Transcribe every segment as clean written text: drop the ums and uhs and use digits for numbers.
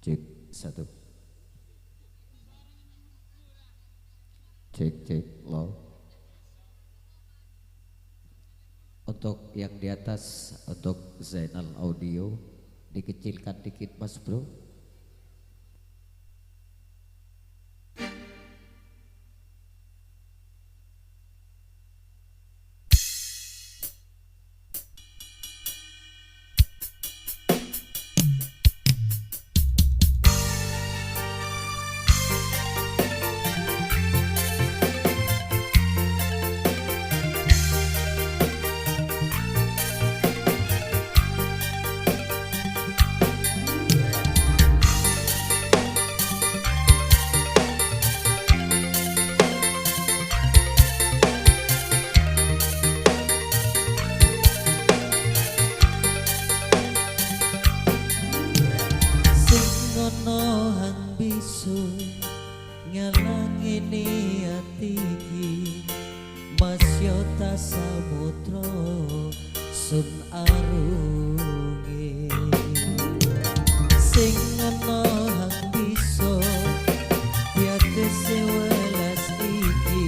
Cek satu. Cek low. Untuk yang di atas, untuk Zainal Audio dikecilkan dikit mas bro. Ngalangini ati iki masya ta samudra sun arunge sing ana hang bisa biatese welas iki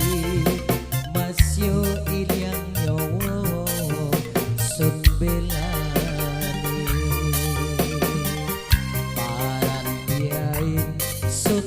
masya ilyang nyawa sun belane paran biain sun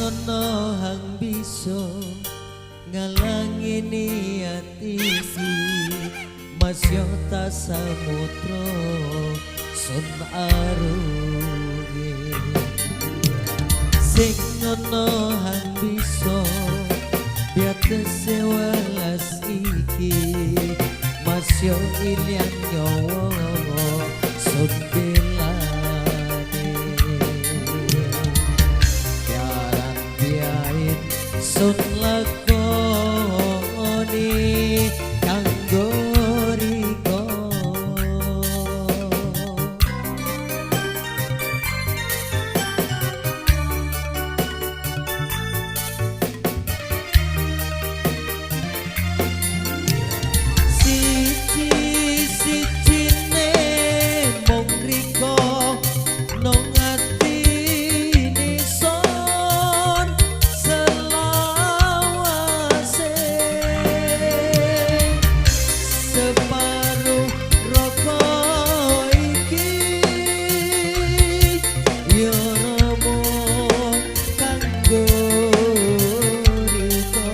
ono hang bisa ngalangini ati iki masya ta samudra sun arunge sing ono hang bisa biatese welas iki masya ilyang nyawa sun sun lakoni kanggo riko siji-sijine mung riko nong atine son separuh rokok iki yo romo kanggo riko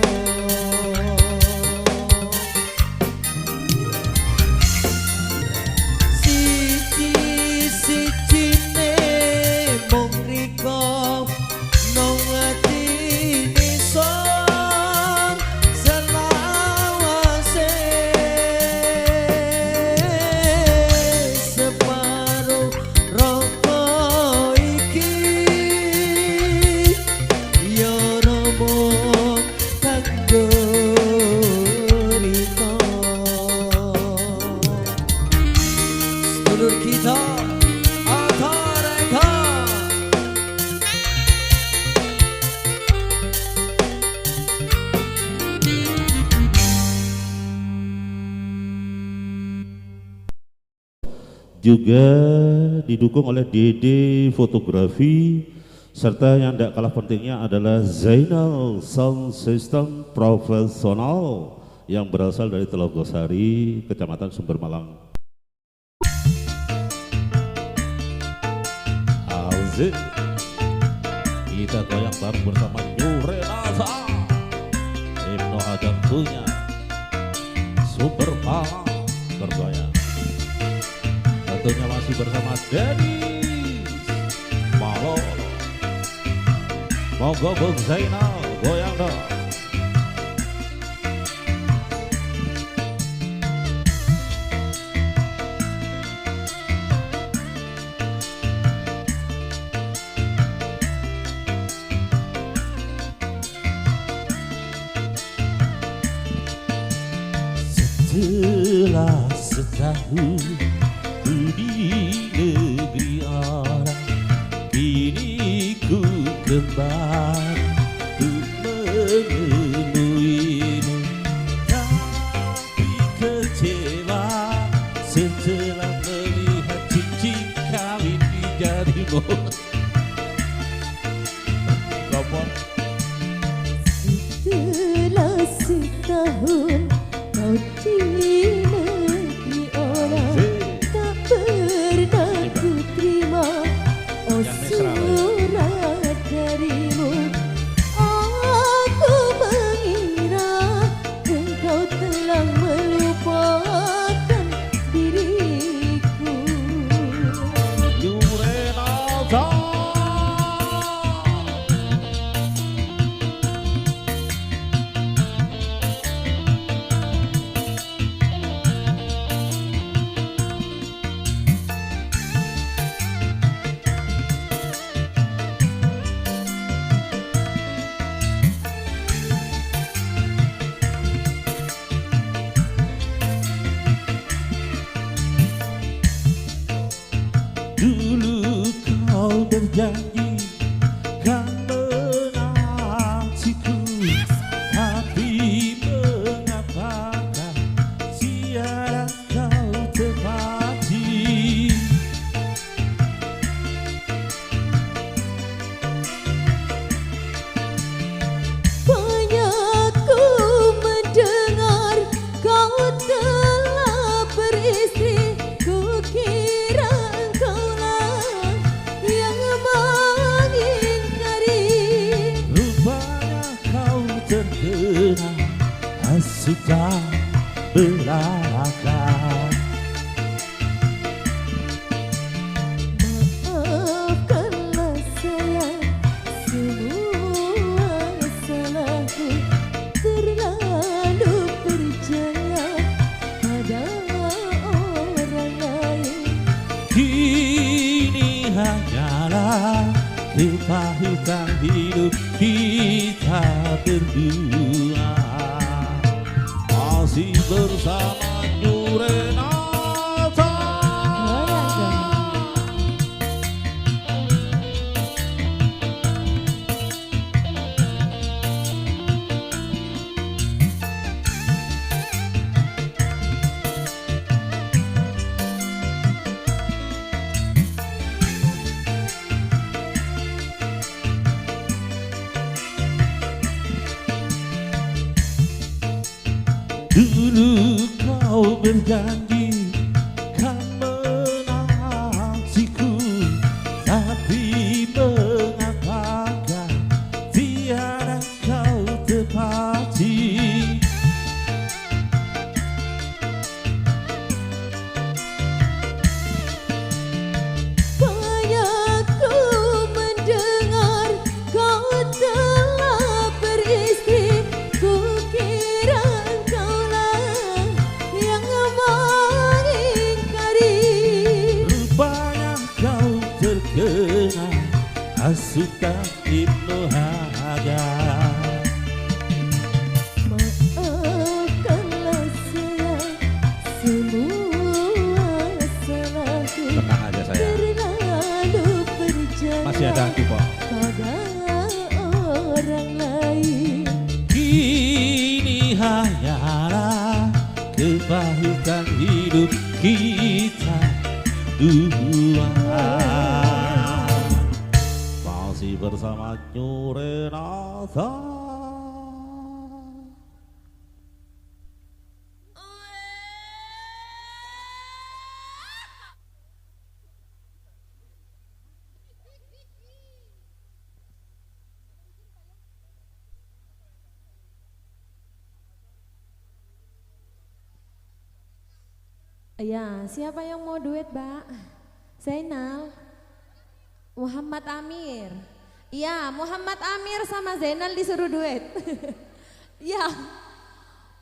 siji-sijine mung riko nong atine son selawase separuh rokok iki yo romo kanggo riko sedulur kita Atareka juga didukung oleh Dede Fotografi, serta yang tidak kalah pentingnya adalah Zainal Sound System Profesional yang berasal dari Telogosari, Kecamatan Sumber Malang. Asik, kita goyang bareng bersama New Renata, Ibnu Adam punya Sumber Malang bergoyang. Tentunya masih bersama Dennis Malo. Monggo Bung Zainal goyang dong. Setelah setahun ku di negeri orang, kini ku kembali untuk menemuimu. Tapi kecewa setelah melihat cincin kawin di jarimu. Kompor. Setelah setahun kau di negeri orang, tak pernah ku terima surat darimu. Aku mengira engkau telah melupakan diriku. New Renata. Dulu kau berjanji kan menantiku, tapi mengapakah tiada kau tepati? Banyak ku mendengar kau telah beristri. Ku kira engkaulah yang mengingkari. Rupanya kau terkena hasutan belaka. Maafkanlah sayang semua salahku, terlalu percaya pada orang lain. Kini hanyalah kepahitan hidup kita berdua. Masih bersama New Renata. Dulu kau berjanji kan menantiku, tapi mengapakah tiada kau tepati? Banyak ku mendengar kau telah beristri. Ku kira engkaulah yang mengingkari. Rupanya kau terkena hasutan Ibnu Hajar. Maafkanlah sayang semua salahku, Tenang aja sayang, terlalu percaya masih ada aku kok. pada orang lain. Kini hanyalah kepahitan hidup kita berdua. Masih bersama Renata. Ya, siapa yang mau duet, Mbak? Zainal, Muhammad Amir. Iya, Muhammad Amir sama Zainal disuruh duet. Iya,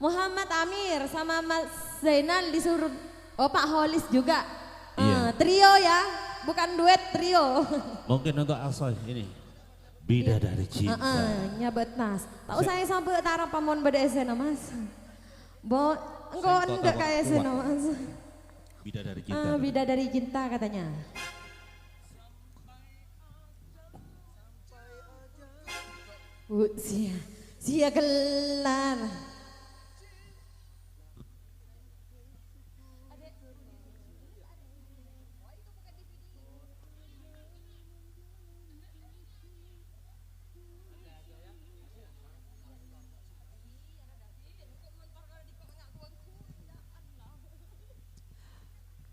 Muhammad Amir sama Mas Zainal disuruh. Oh, Pak Holis juga. Iya. Trio ya, bukan duet, trio. Mungkin untuk Asoy ini Bidadari Cinta. Nyabet nas. Tahu saya sampai tara pamon beda esena Mas. Bo, engkau Saya enggak kota kayak kuat. esena Mas. Bidadari Cinta. Bidadari cinta katanya. Sia kelar.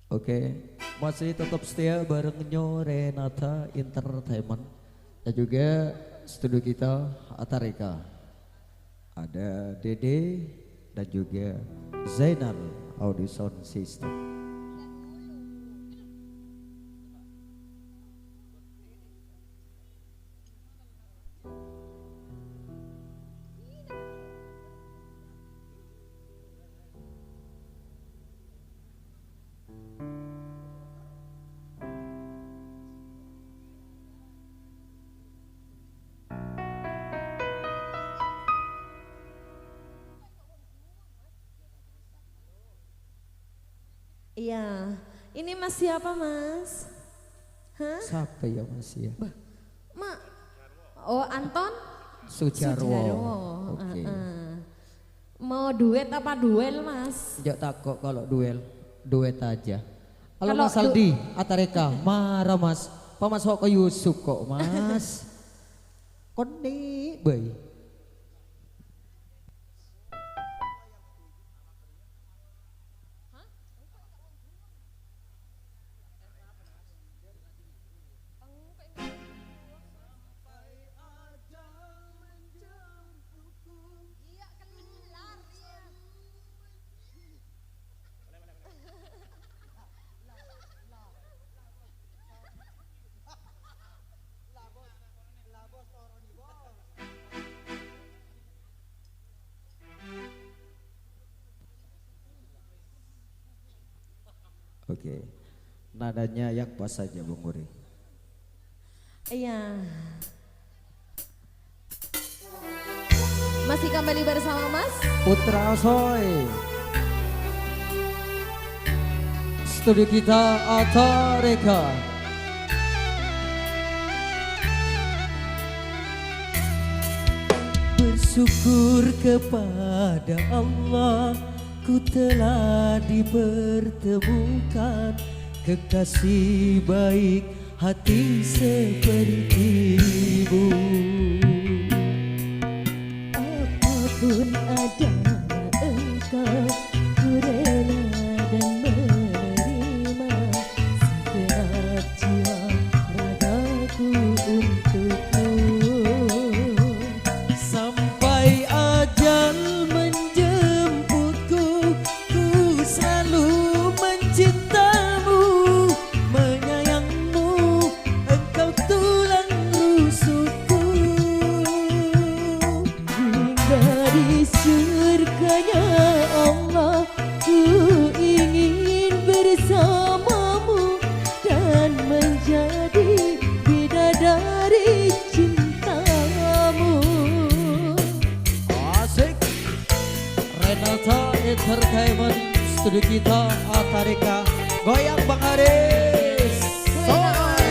Oke, masih tetap setia bareng Renata Entertainment dan juga studio kita Atareka. Ada Dede dan juga Zainal Audio Sound System. Iya, ini Mas siapa Mas? Hah? Siapa ya Mas ya? Ma, oh Anton? Sujarwo. Oke. Mau duet apa duel Mas? Jangan takut kalau duet aja. Kalau Kalau Mas Aldi, Atareka, marah Mas. Pamasok ke Yusuf kok Mas. Koni, boy. Oke, nadanya yang pas saja Bung Uri. Iya. Masih kembali bersama Mas? Putra Soy. Studio kita Atareka. Bersyukur kepada Allah, ku telah dipertemukan kekasih baik hati sepertimu. Apapun adanya engkau, ku rela dan menerima segenap jiwa ragaku untukmu. Sampai ajal menjemputku, ku selalu mencintamu, menyayangmu, engkau tulang rusukku. Hingga di surganya Allah, ku ingin bersamamu dan menjadi bidadari cintamu. Asik. Renata Entertainment, studio kita Atareka. Goyang Bang Haris. Soy.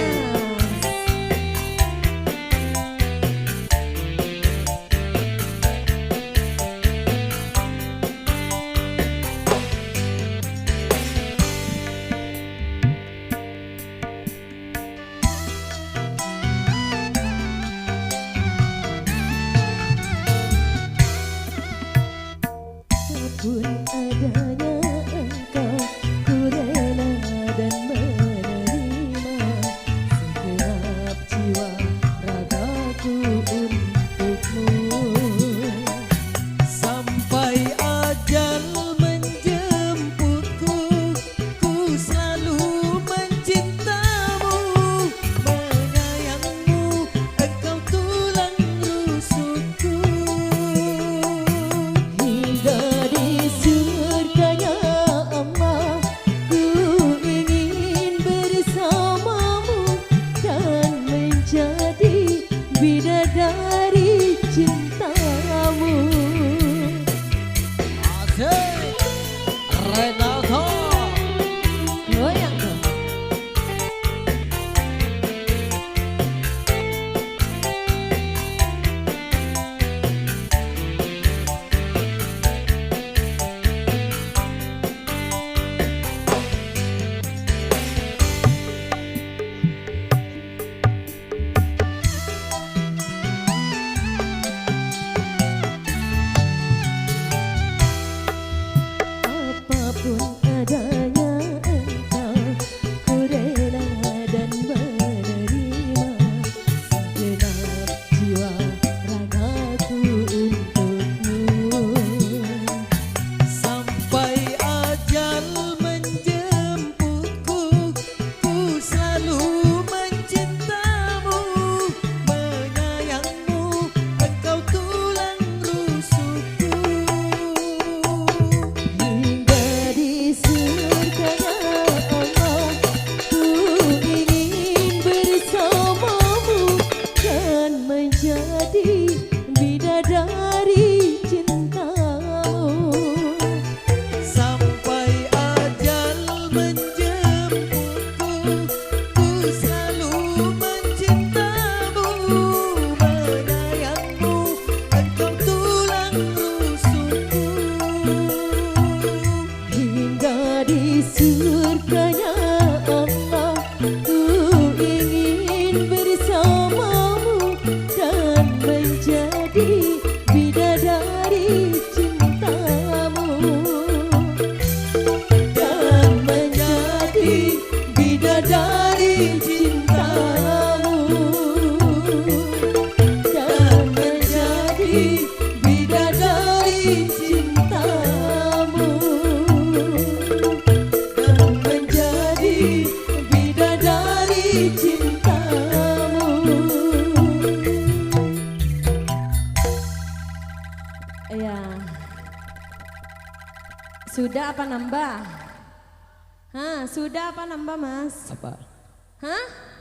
menjadi cintamu dan menjadi bidadari cintamu dan menjadi bidadari cintamu. Ya. Sudah apa nambah? Hah, sudah apa nambah, Mas? Apa? Hah?